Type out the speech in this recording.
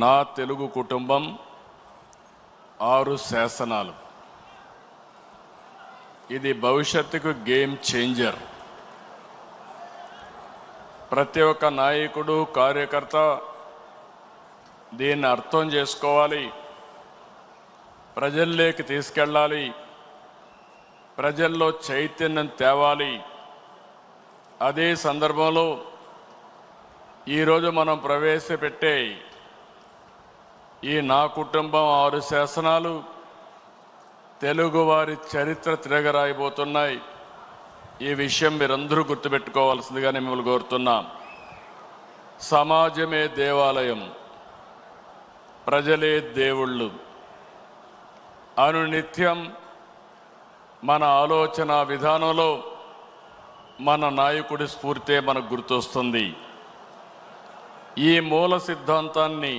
నా తెలుగు కుటుంబం 6 శాసనాలు. ఇది భవిష్యత్తుకు గేమ్ చేంజర్. ప్రతి ఒక్క నాయకుడు, కార్యకర్త దీన్ని అర్థం చేసుకోవాలి, ప్రజల్లోకి తీసుకెళ్ళాలి, ప్రజల్లో చైతన్యం తేవాలి. అదే సందర్భంలో ఈరోజు మనం ప్రవేశపెట్టే ఈ నా కుటుంబం 6 శాసనాలు తెలుగువారి చరిత్ర తిరగరాయబోతున్నాయి. ఈ విషయం మీరందరూ గుర్తుపెట్టుకోవాల్సిందిగా నేను మిమ్మల్ని కోరుతున్నాం. సమాజమే దేవాలయం, ప్రజలే దేవుళ్ళు. అనునిత్యం మన ఆలోచన విధానంలో మన నాయకుడి స్ఫూర్తే మనకు గుర్తొస్తుంది. ఈ మూల సిద్ధాంతాన్ని